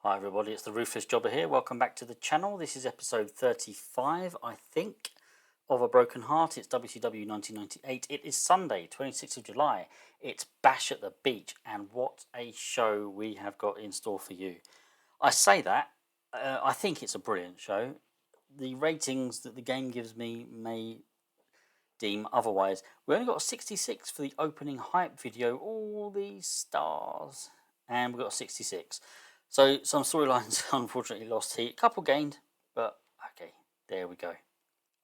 Hi everybody, it's the Ruthless Jobber here. Welcome back to the channel. This is episode 35, I think, of A Broken Heart. It's WCW 1998. It is Sunday, 26th of July. It's Bash at the Beach, and what a show we have got in store for you. I say that, I think it's a brilliant show. The ratings that the game gives me may deem otherwise. We only got a 66 for the opening hype video, all these stars, and we got a 66. So some storylines unfortunately lost heat. A couple gained, but okay, there we go.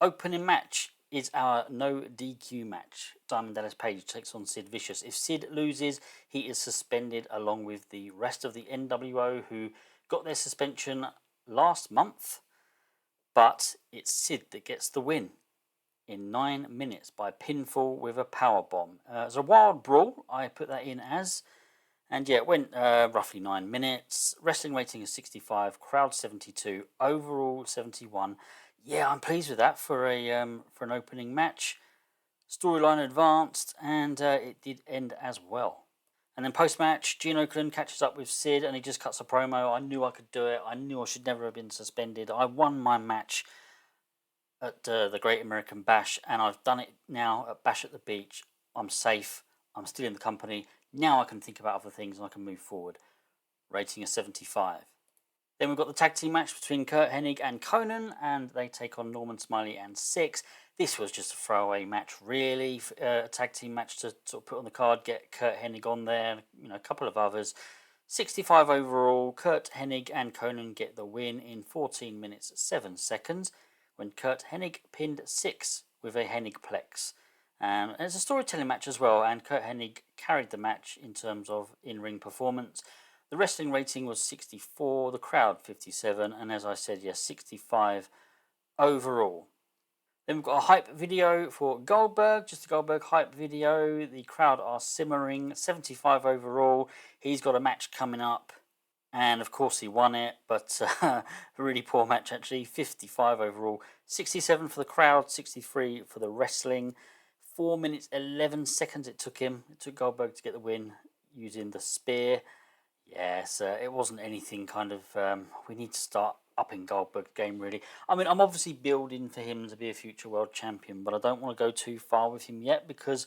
Opening match is our no DQ match. Diamond Dallas Page takes on Sid Vicious. If Sid loses, he is suspended along with the rest of the NWO who got their suspension last month. But it's Sid that gets the win in 9 minutes by pinfall with a powerbomb. It's a wild brawl, I put that in as. And yeah, it went roughly 9 minutes. Wrestling rating is 65, crowd 72, overall 71. Yeah, I'm pleased with that for an opening match. Storyline advanced, and it did end as well. And then post-match, Gene Okerlund catches up with Sid, and he just cuts a promo. I knew I could do it. I knew I should never have been suspended. I won my match at the Great American Bash, and I've done it now at Bash at the Beach. I'm safe. I'm still in the company. Now I can think about other things and I can move forward. Rating is 75. Then we've got the tag team match between Kurt Hennig and Conan, and they take on Norman Smiley and Six. This was just a throwaway match, really. A tag team match to sort of put on the card, get Kurt Hennig on there, a couple of others. 65 overall. Kurt Hennig and Conan get the win in 14 minutes 7 seconds when Kurt Hennig pinned Six with a Hennigplex. And it's a storytelling match as well, and Kurt Hennig carried the match in terms of in-ring performance. The wrestling rating was 64, the crowd 57, and as I said, yes, 65 overall. Then we've got a hype video for Goldberg, just a Goldberg hype video. The crowd are simmering, 75 overall. He's got a match coming up, and of course he won it, but a really poor match actually, 55 overall. 67 for the crowd, 63 for the wrestling. 4 minutes 11 seconds it took Goldberg to get the win using the spear. Yes, it wasn't anything kind of, we need to start upping Goldberg's game really. I mean, I'm obviously building for him to be a future world champion, but I don't want to go too far with him yet because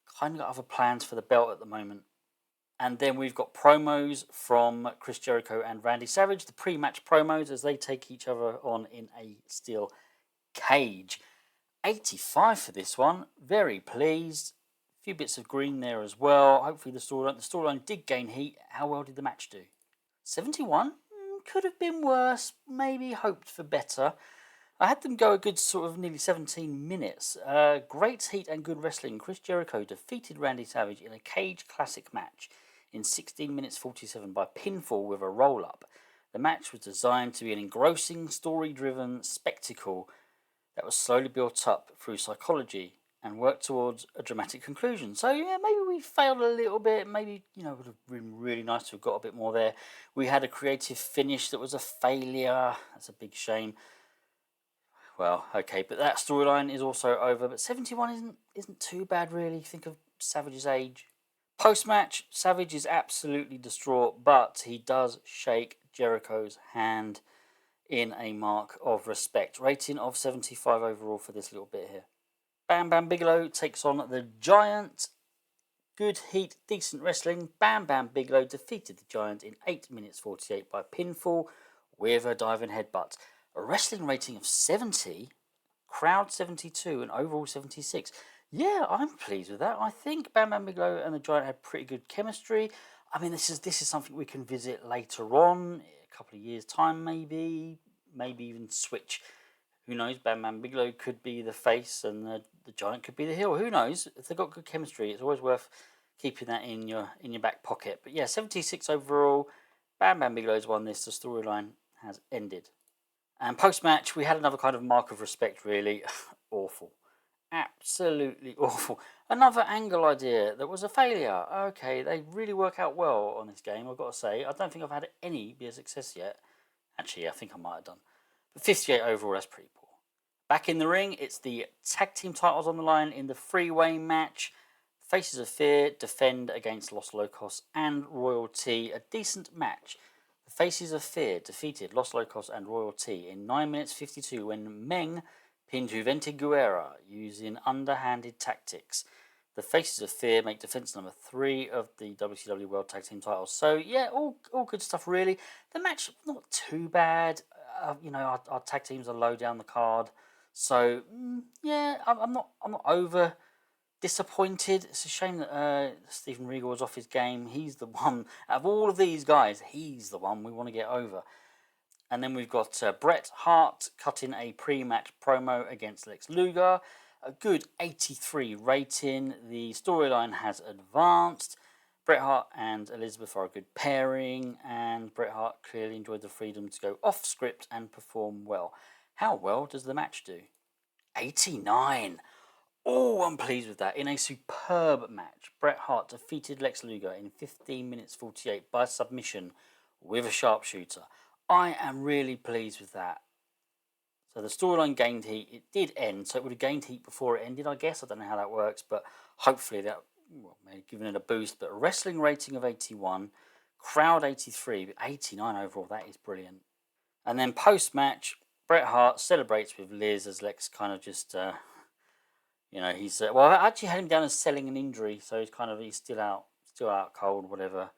I kind of got other plans for the belt at the moment. And then we've got promos from Chris Jericho and Randy Savage, the pre-match promos as they take each other on in a steel cage. 85 for this one. Very pleased. A few bits of green there as well. Hopefully the storyline did gain heat. How well did the match do? 71? Could have been worse. Maybe hoped for better. I had them go a good sort of nearly 17 minutes. Great heat and good wrestling. Chris Jericho defeated Randy Savage in a cage classic match in 16 minutes 47 by pinfall with a roll-up. The match was designed to be an engrossing, story-driven spectacle that was slowly built up through psychology and worked towards a dramatic conclusion. So yeah, maybe we failed a little bit. Maybe, it would have been really nice to have got a bit more there. We had a creative finish that was a failure. That's a big shame. Well, okay, but that storyline is also over. But 71 isn't too bad, really. Think of Savage's age. Post-match, Savage is absolutely distraught, but he does shake Jericho's hand in a mark of respect. Rating of 75 overall for this little bit here. Bam Bam Bigelow takes on the Giant. Good heat, decent wrestling. Bam Bam Bigelow defeated the Giant in 8 minutes 48 by pinfall with a diving headbutt. A wrestling rating of 70, crowd 72, and overall 76. Yeah, I'm pleased with that. I think Bam Bam Bigelow and the Giant had pretty good chemistry. I mean, this is something we can visit later on, a couple of years' time maybe even switch. Who knows? Bam Bam Bigelow could be the face and the Giant could be the heel. Who knows? If they've got good chemistry, it's always worth keeping that in your back pocket. But yeah, 76 overall. Bam Bam Bigelow's won this. The storyline has ended. And post-match, we had another kind of mark of respect, really. Awful. Absolutely awful. Another angle idea that was a failure. Okay, they really work out well on this game, I've got to say. I don't think I've had any be a success yet. Actually, I think I might have done. But 58 overall, that's pretty poor. Back in the ring, it's the tag team titles on the line in the three-way match. Faces of Fear defend against Los Locos and Royalty. A decent match. The Faces of Fear defeated Los Locos and Royalty in 9 minutes 52 when Meng pinned Juvente Guerra using underhanded tactics. The Faces of Fear make defense number 3 of the WCW World Tag Team titles. So yeah, all good stuff really. The match not too bad. Our tag teams are low down the card, so yeah, I'm not over disappointed. It's a shame that Stephen Regal was off his game. He's the one out of all of these guys. He's the one we want to get over. And then we've got Bret Hart cutting a pre-match promo against Lex Luger. A good 83 rating. The storyline has advanced. Bret Hart and Elizabeth are a good pairing, and Bret Hart clearly enjoyed the freedom to go off script and perform well. How well does the match do? 89. Oh, I'm pleased with that. In a superb match, Bret Hart defeated Lex Luger in 15 minutes 48 by submission with a sharpshooter. I am really pleased with that. So the storyline gained heat. It did end, so it would have gained heat before it ended, I guess. I don't know how that works, but hopefully that may have given it a boost. But a wrestling rating of 81, crowd 83, but 89 overall. That is brilliant. And then post-match, Bret Hart celebrates with Liz as Lex kind of just... he's well. I actually had him down as selling an injury, so he's still out cold, whatever.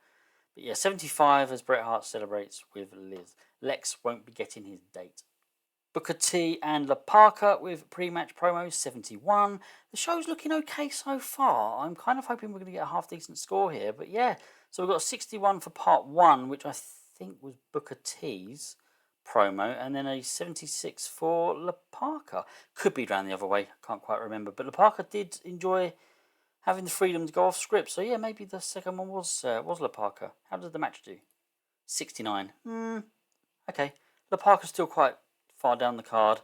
But yeah, 75 as Bret Hart celebrates with Liz. Lex won't be getting his date. Booker T and La Parka with pre-match promos, 71. The show's looking okay so far. I'm kind of hoping we're going to get a half-decent score here. But yeah, so we've got 61 for part 1, which I think was Booker T's promo, and then a 76 for La Parka. Could be around the other way, can't quite remember. But La Parka did enjoy having the freedom to go off script. So yeah, maybe the second one was La Parka. How did the match do? 69. Okay. La Parka's still quite far down the card.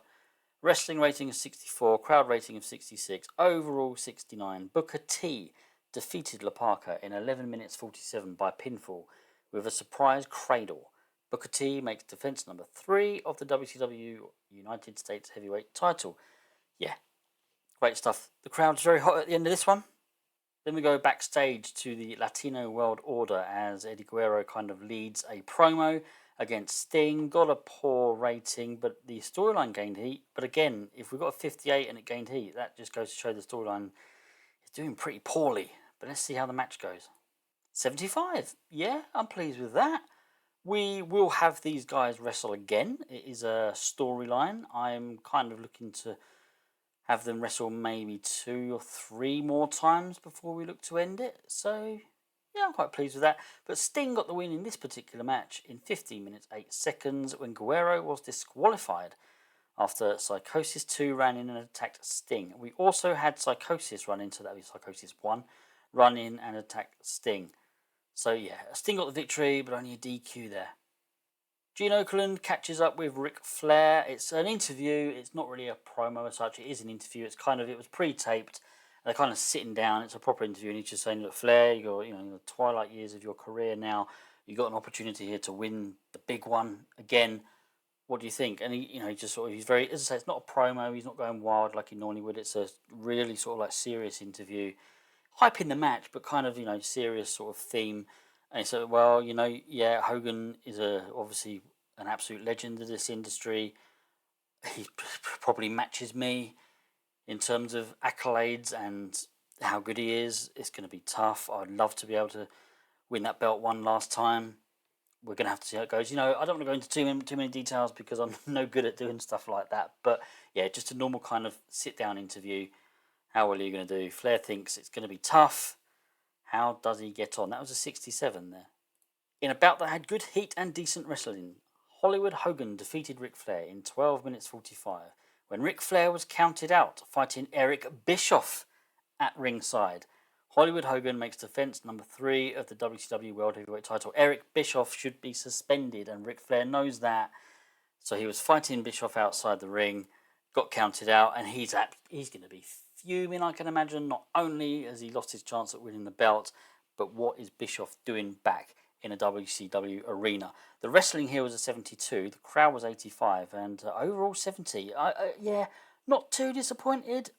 Wrestling rating of 64, crowd rating of 66, overall 69. Booker T defeated La Parka in 11 minutes 47 by pinfall with a surprise cradle. Booker T makes defense number 3 of the WCW United States Heavyweight title. Yeah, great stuff. The crowd's very hot at the end of this one. Then we go backstage to the Latino World Order as Eddie Guerrero kind of leads a promo against Sting. Got a poor rating, but the storyline gained heat. But again, if we got a 58 and it gained heat, that just goes to show the storyline is doing pretty poorly. But let's see how the match goes. 75. Yeah, I'm pleased with that. We will have these guys wrestle again. It is a storyline. I'm kind of looking to have them wrestle maybe 2 or 3 more times before we look to end it. So yeah, I'm quite pleased with that. But Sting got the win in this particular match in 15 minutes 8 seconds when Guerrero was disqualified after Psychosis 2 ran in and attacked Sting. We also had Psychosis run in, so that would be Psychosis 1, run in and attack Sting. So yeah, Sting got the victory, but only a DQ there. Gene Okerlund catches up with Ric Flair. It's an interview. It's not really a promo as such. It is an interview. It was pre-taped. They're kind of sitting down. It's a proper interview, and he's just saying, "Look, Flair, you're in the twilight years of your career now. You got an opportunity here to win the big one again. What do you think?" And he just he's very, as I say, it's not a promo. He's not going wild like he normally would. It's a really sort of like serious interview, hyping the match, but kind of serious sort of theme. And so, well, yeah, Hogan is obviously an absolute legend of this industry. He probably matches me in terms of accolades and how good he is. It's going to be tough. I'd love to be able to win that belt one last time. We're going to have to see how it goes. I don't want to go into too many details because I'm no good at doing stuff like that. But yeah, just a normal kind of sit-down interview. How well are you going to do? Flair thinks it's going to be tough. How does he get on? That was a 67 there. In a bout that had good heat and decent wrestling, Hollywood Hogan defeated Ric Flair in 12 minutes 45 when Ric Flair was counted out fighting Eric Bischoff at ringside. Hollywood Hogan makes defense number 3 of the WCW World Heavyweight title. Eric Bischoff should be suspended, and Ric Flair knows that. So he was fighting Bischoff outside the ring, got counted out, and he's going to be fuming, I can imagine. Not only has he lost his chance at winning the belt, but what is Bischoff doing back in a WCW arena? The wrestling here was a 72, the crowd was 85, and overall 70. Yeah, not too disappointed.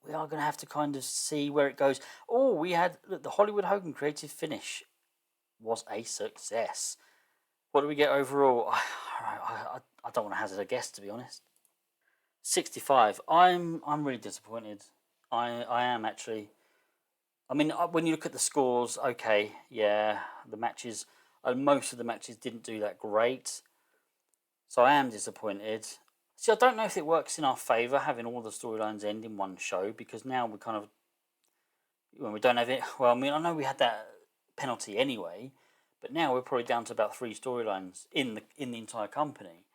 We are going to have to kind of see where it goes. We had the Hollywood Hogan creative finish was a success. What do we get overall? I don't want to hazard a guess, to be honest. 65. I'm really disappointed. I am actually. I mean, when you look at the scores, okay, yeah, the matches, most of the matches didn't do that great. So I am disappointed. See, I don't know if it works in our favour having all the storylines end in one show, because now we kind of, when we don't have it. Well, I mean, I know we had that penalty anyway, but now we're probably down to about 3 storylines in the entire company.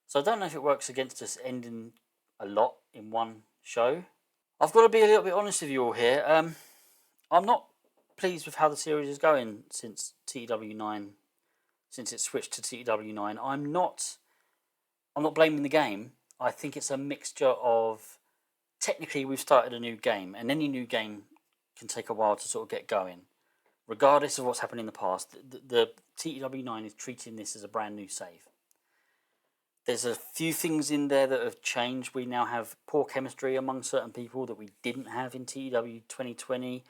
So I don't know if it works against us ending a lot in one show. I've got to be a little bit honest with you all here. I'm not pleased with how the series is going since TEW9, since it switched to TEW9. I'm not blaming the game. I think it's a mixture of, technically we've started a new game, and any new game can take a while to sort of get going. Regardless of what's happened in the past, the TEW9 is treating this as a brand new save. There's a few things in there that have changed. We now have poor chemistry among certain people that we didn't have in TEW 2020.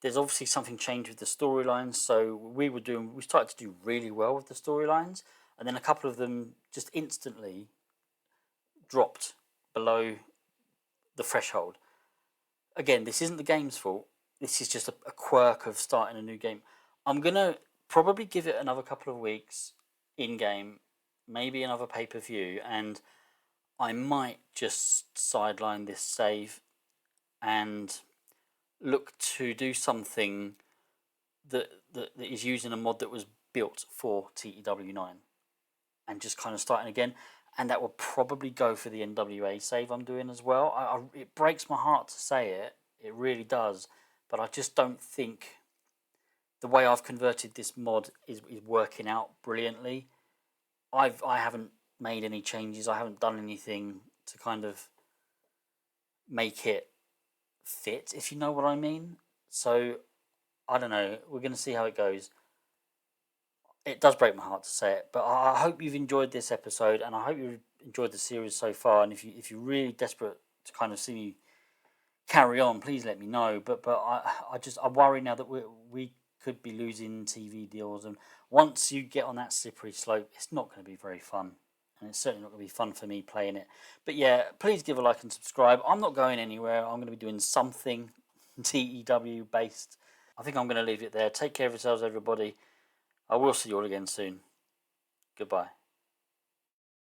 There's obviously something changed with the storylines. So we started to do really well with the storylines, and then a couple of them just instantly dropped below the threshold. Again, this isn't the game's fault. This is just a quirk of starting a new game. I'm gonna probably give it another couple of weeks in game, maybe another pay-per-view, and I might just sideline this save and look to do something that is using a mod that was built for TEW9 and just kind of starting again. And that will probably go for the NWA save I'm doing as well. It breaks my heart to say it, it really does, but I just don't think the way I've converted this mod is working out brilliantly. I haven't made any changes. I haven't done anything to kind of make it fit, if you know what I mean. So I don't know. We're going to see how it goes. It does break my heart to say it, but I hope you've enjoyed this episode, and I hope you've enjoyed the series so far. And if you're really desperate to kind of see me carry on, please let me know. But I worry now that we could be losing TV deals, and once you get on that slippery slope, it's not going to be very fun, and it's certainly not going to be fun for me playing it. But yeah, please give a like and subscribe. I'm not going anywhere. I'm going to be doing something TEW based. I think I'm going to leave it there. Take care of yourselves, everybody. I will see you all again soon. Goodbye.